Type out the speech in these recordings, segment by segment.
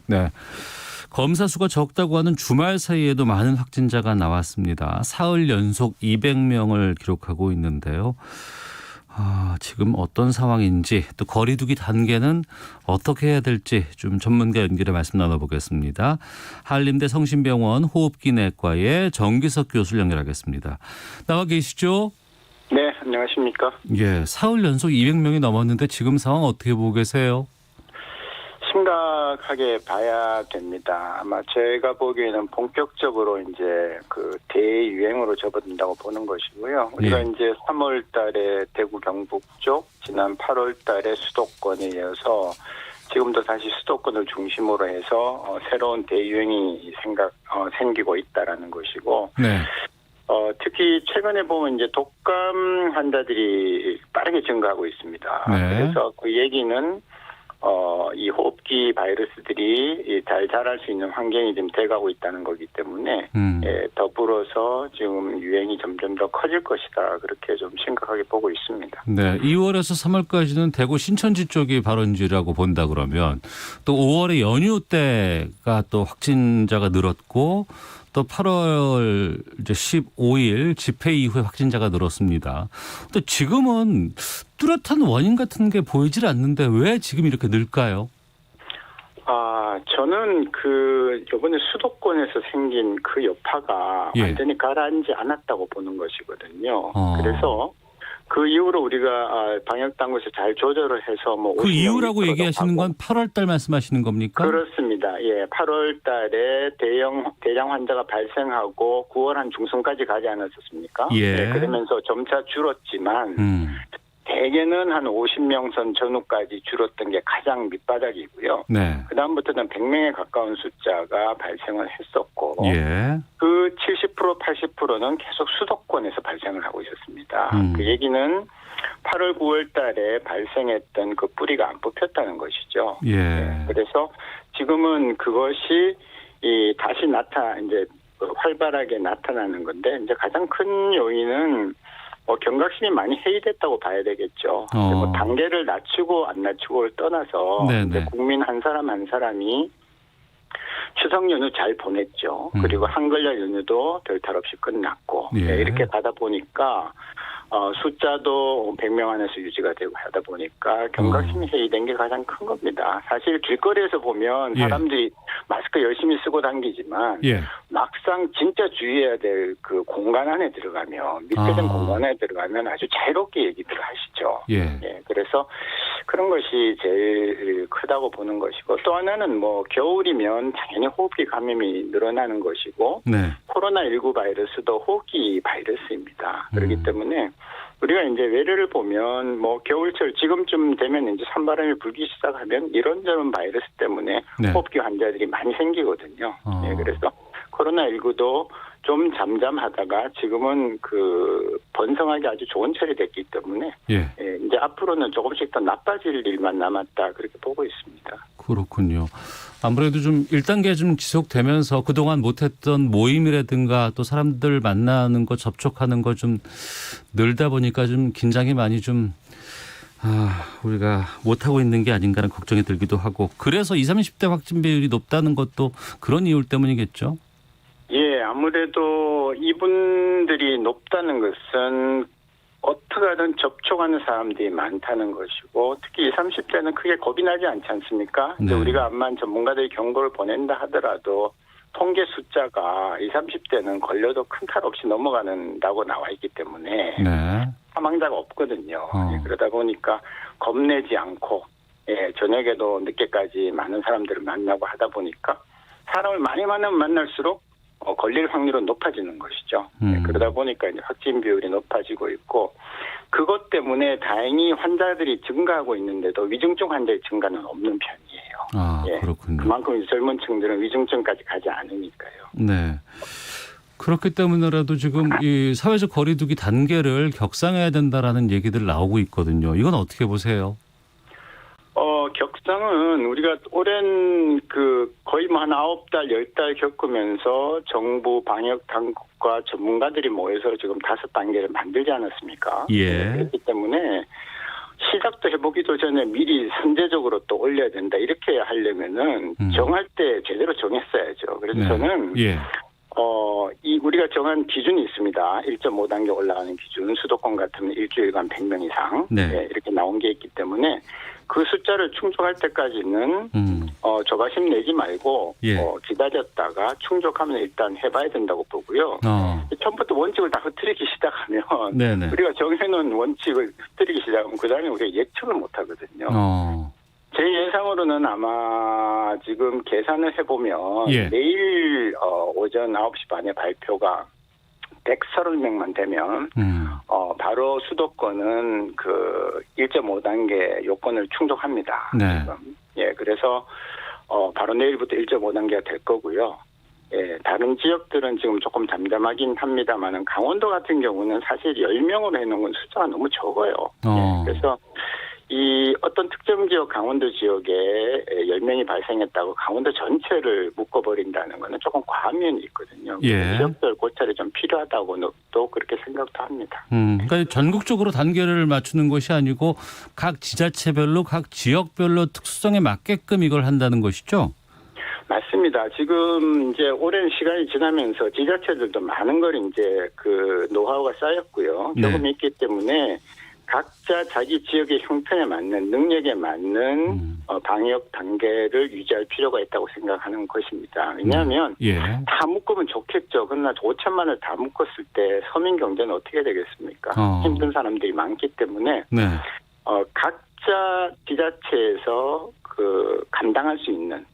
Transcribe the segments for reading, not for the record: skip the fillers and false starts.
네. 검사 수가 적다고 하는 주말 사이에도 많은 확진자가 나왔습니다. 사흘 연속 200명을 기록하고 있는데요. 지금 어떤 상황인지 또 거리두기 단계는 어떻게 해야 될지 좀 전문가 연결해 말씀 나눠보겠습니다. 한림대 성심병원 호흡기내과의 정기석 교수를 연결하겠습니다. 나와 계시죠? 네, 안녕하십니까. 예, 사흘 연속 200명이 넘었는데 지금 상황 어떻게 보고 계세요? 심각하게 봐야 됩니다. 아마 제가 보기에는 본격적으로 이제 그 대유행으로 접어든다고 보는 것이고요. 우리가 이제 3월 달에 대구 경북 쪽, 지난 8월 달에 수도권에 이어서 지금도 다시 수도권을 중심으로 해서 새로운 대유행이 생기고 있다라는 것이고. 네. 특히 최근에 보면 이제 독감 환자들이 빠르게 증가하고 있습니다. 네. 그래서 그 얘기는 이 호흡기 바이러스들이 잘 자랄 수 있는 환경이 좀 돼가고 있다는 거기 때문에 더불어서 지금 유행이 점점 더 커질 것이다. 그렇게 좀 심각하게 보고 있습니다. 네, 2월에서 3월까지는 대구 신천지 쪽이 발원지라고 본다 그러면 또 5월에 연휴 때가 또 확진자가 늘었고 또 8월 이제 15일 집회 이후에 확진자가 늘었습니다. 또 지금은 뚜렷한 원인 같은 게 보이질 않는데 왜 지금 이렇게 늘까요? 저는 이번에 수도권에서 생긴 그 여파가 완전히 가라앉지 않았다고 보는 것이거든요. 그래서 그 이후로 우리가 방역당국에서 잘 조절을 해서 그 이후라고 얘기하시는 건 8월 달 말씀하시는 겁니까? 그렇습니다. 예, 8월 달에 대량 환자가 발생하고 9월 한 중순까지 가지 않았었습니까? 예. 그러면서 점차 줄었지만 대개는 한 50명 선 전후까지 줄었던 게 가장 밑바닥이고요. 네. 그다음부터는 100명에 가까운 숫자가 발생을 했었고 그 70% 80%는 계속 수도권에서 발생을 하고 있었습니다. 그 얘기는 8월 9월 달에 발생했던 그 뿌리가 안 뽑혔다는 것이죠. 네. 그래서 지금은 그것이 다시 이제 활발하게 나타나는 건데 이제 가장 큰 요인은 경각심이 많이 해이됐다고 봐야 되겠죠. 뭐 단계를 낮추고 안 낮추고를 떠나서 이제 국민 한 사람 한 사람이 추석 연휴 잘 보냈죠. 그리고 한글날 연휴도 별탈 없이 끝났고 이렇게 가다 보니까 숫자도 100명 안에서 유지가 되고 하다 보니까 경각심이 해이된 게 가장 큰 겁니다. 사실 길거리에서 보면 사람들이 마스크 열심히 쓰고 다니지만 막상 진짜 주의해야 될 그 공간 안에 들어가면密閉된 공간 안에 들어가면 아주 자유롭게 얘기들을 하시죠. 그래서 그런 것이 제일 크다고 보는 것이고 또 하나는 겨울이면 당연히 호흡기 감염이 늘어나는 것이고 코로나19 바이러스도 호흡기 바이러스입니다. 그렇기 때문에 우리가 이제 외래를 보면 겨울철 지금쯤 되면 이제 찬바람이 불기 시작하면 이런저런 바이러스 때문에 호흡기 환자들이 많이 생기거든요. 그래서 코로나19도 좀 잠잠하다가 지금은 번성하기 아주 좋은 철이 됐기 때문에 이제 앞으로는 조금씩 더 나빠질 일만 남았다 그렇게 보고 있습니다. 그렇군요. 아무래도 좀 1단계 좀 지속되면서 그동안 못했던 모임이라든가 또 사람들 만나는 거 접촉하는 거 좀 늘다 보니까 좀 긴장이 많이 좀 우리가 못하고 있는 게 아닌가라는 걱정이 들기도 하고 그래서 20, 30대 확진 비율이 높다는 것도 그런 이유 때문이겠죠? 예, 아무래도 이분들이 높다는 것은 어떻게 하든 접촉하는 사람들이 많다는 것이고 특히 20, 30대는 크게 겁이 나지 않지 않습니까? 우리가 암만 전문가들이 경고를 보낸다 하더라도 통계 숫자가 20, 30대는 걸려도 큰 탈 없이 넘어간다고 나와 있기 때문에 사망자가 없거든요. 그러다 보니까 겁내지 않고 저녁에도 늦게까지 많은 사람들을 만나고 하다 보니까 사람을 많이 만나면 만날수록 걸릴 확률은 높아지는 것이죠. 그러다 보니까 이제 확진 비율이 높아지고 있고 그것 때문에 다행히 환자들이 증가하고 있는데도 위중증 환자의 증가는 없는 편이에요. 그렇군요. 그만큼 젊은 층들은 위중증까지 가지 않으니까요. 네. 그렇기 때문에라도 지금 이 사회적 거리두기 단계를 격상해야 된다라는 얘기들 나오고 있거든요. 이건 어떻게 보세요? 격상은 우리가 오랜 거의 한 9달, 10달 겪으면서 정부 방역 당국과 전문가들이 모여서 지금 5단계를 만들지 않았습니까? 그렇기 때문에 시작도 해보기도 전에 미리 선제적으로 또 올려야 된다. 이렇게 하려면은 정할 때 제대로 정했어야죠. 그래서 네. 저는 예. 우리가 정한 기준이 있습니다. 1.5단계 올라가는 기준. 수도권 같으면 일주일간 100명 이상. 네. 네, 이렇게 나온 게 있기 때문에 그 숫자를 충족할 때까지는 조바심 내지 말고 예. 기다렸다가 충족하면 일단 해봐야 된다고 보고요. 처음부터 원칙을 다 흐트리기 시작하면 네네. 우리가 정해놓은 원칙을 흐트리기 시작하면 그다음에 우리가 예측을 못하거든요. 제 예상으로는 아마 지금 계산을 해보면 예. 내일 오전 9시 반에 발표가 130명만 되면 바로 수도권은 그 1.5단계 요건을 충족합니다. 네. 지금. 예, 그래서 바로 내일부터 1.5단계가 될 거고요. 예, 다른 지역들은 지금 조금 잠잠하긴 합니다만은 강원도 같은 경우는 사실 10명으로 해놓은 건 숫자가 너무 적어요. 예, 그래서 이 어떤 특정 지역 강원도 지역에 10명이 발생했다고 강원도 전체를 묶어버린다는 거는 조금 과한 면이 있거든요. 예. 지역별 고찰이 좀 필요하다고 또 그렇게 생각도 합니다. 그러니까 전국적으로 단계를 맞추는 것이 아니고 각 지자체별로 각 지역별로 특수성에 맞게끔 이걸 한다는 것이죠? 맞습니다. 지금 이제 오랜 시간이 지나면서 지자체들도 많은 걸 이제 그 노하우가 쌓였고요. 경험이 있기 때문에 각자 자기 지역의 형편에 맞는 능력에 맞는 방역 단계를 유지할 필요가 있다고 생각하는 것입니다. 왜냐하면 예. 다 묶으면 좋겠죠. 그러나 5천만을 다 묶었을 때 서민 경제는 어떻게 되겠습니까? 힘든 사람들이 많기 때문에 네. 각자 지자체에서 그 감당할 수 있는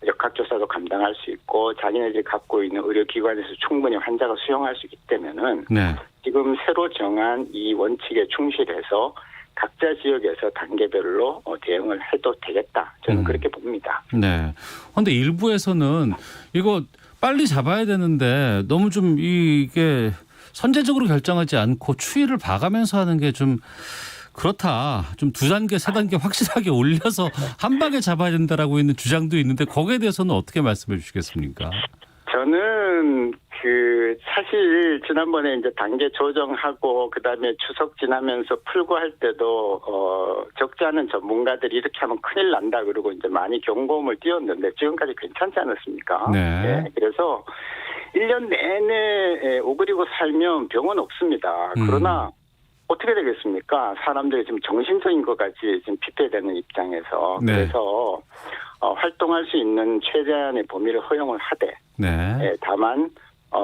역학조사도 감당할 수 있고 자기네들이 갖고 있는 의료기관에서 충분히 환자가 수용할 수 있기 때문에는 네. 지금 새로 정한 이 원칙에 충실해서 각자 지역에서 단계별로 대응을 해도 되겠다. 저는 그렇게 봅니다. 네. 그런데 일부에서는 이거 빨리 잡아야 되는데 너무 좀 이게 선제적으로 결정하지 않고 추이를 봐가면서 하는 게 좀 그렇다. 좀 2단계, 3단계 확실하게 올려서 한 방에 잡아야 된다라고 있는 주장도 있는데 거기에 대해서는 어떻게 말씀해 주시겠습니까? 저는 사실 지난번에 이제 단계 조정하고 그다음에 추석 지나면서 풀고 할 때도 적지 않은 전문가들이 이렇게 하면 큰일 난다 그러고 이제 많이 경고음을 띄웠는데 지금까지 괜찮지 않았습니까? 네. 네. 그래서 1년 내내 오그리고 살면 병은 없습니다. 그러나 어떻게 되겠습니까? 사람들이 지금 정신적인 것까지 지금 피폐되는 입장에서. 네. 그래서 활동할 수 있는 최대한의 범위를 허용을 하되 네. 다만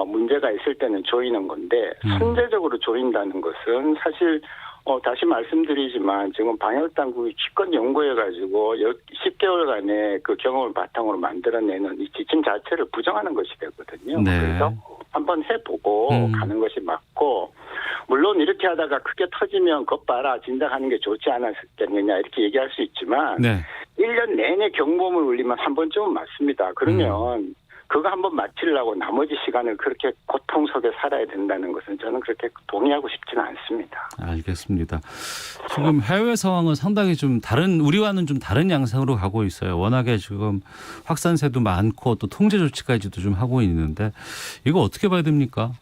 문제가 있을 때는 조이는 건데 선제적으로 조인다는 것은 사실 다시 말씀드리지만 지금 방역당국이 기껏 연구해가지고 10개월간의 그 경험을 바탕으로 만들어내는 이 지침 자체를 부정하는 것이 되거든요. 네. 그래서 한번 해보고 가는 것이 맞고 물론 이렇게 하다가 크게 터지면 것 봐라 진작하는 게 좋지 않았겠느냐 이렇게 얘기할 수 있지만 네. 1년 내내 경보음을 울리면 한 번쯤은 맞습니다. 그러면 그거 한번 마치려고 나머지 시간을 그렇게 고통 속에 살아야 된다는 것은 저는 그렇게 동의하고 싶지는 않습니다. 알겠습니다. 지금 해외 상황은 상당히 좀 우리와는 좀 다른 양상으로 가고 있어요. 워낙에 지금 확산세도 많고 또 통제 조치까지도 좀 하고 있는데 이거 어떻게 봐야 됩니까?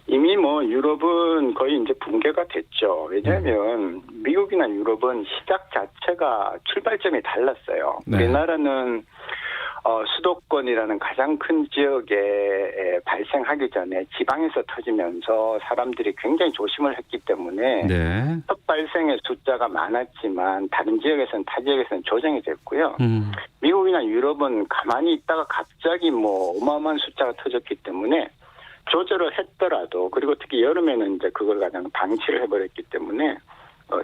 이미 유럽은 거의 이제 붕괴가 됐죠. 왜냐하면 미국이나 유럽은 시작 자체가 출발점이 달랐어요. 네. 우리나라는 수도권이라는 가장 큰 지역에 발생하기 전에 지방에서 터지면서 사람들이 굉장히 조심을 했기 때문에 네. 첫 발생의 숫자가 많았지만 다른 지역에서는 타 지역에서는 조정이 됐고요. 미국이나 유럽은 가만히 있다가 갑자기 어마어마한 숫자가 터졌기 때문에 조절을 했더라도 그리고 특히 여름에는 이제 그걸 가장 방치를 해버렸기 때문에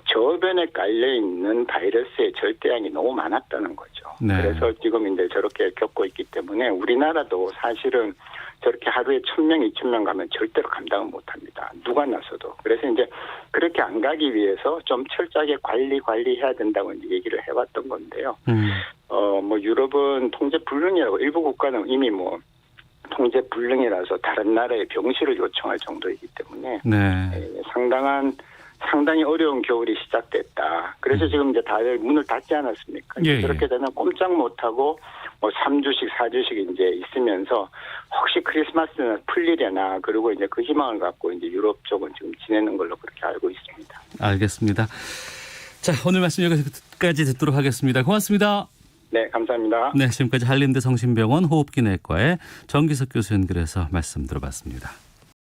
저변에 깔려 있는 바이러스의 절대량이 너무 많았다는 거죠. 네. 그래서 지금 이제 저렇게 겪고 있기 때문에 우리나라도 사실은 저렇게 하루에 1,000명, 2,000명 가면 절대로 감당을 못합니다. 누가 나서도. 그래서 이제 그렇게 안 가기 위해서 좀 철저하게 관리해야 된다고 이제 얘기를 해왔던 건데요. 유럽은 통제 불능이라고 일부 국가는 이미 통제 불능이라서 다른 나라의 병실을 요청할 정도이기 때문에 네. 상당히 어려운 겨울이 시작됐다. 그래서 지금 이제 다들 문을 닫지 않았습니까? 예, 그렇게 되면 꼼짝 못하고 3주씩 4주씩 이제 있으면서 혹시 크리스마스는 풀리려나 그리고 이제 그 희망을 갖고 이제 유럽 쪽은 지금 지내는 걸로 그렇게 알고 있습니다. 알겠습니다. 자, 오늘 말씀 여기까지 듣도록 하겠습니다. 고맙습니다. 네, 감사합니다. 네, 지금까지 한림대 성심병원 호흡기내과의 정기석 교수 연결해서 말씀 들어봤습니다.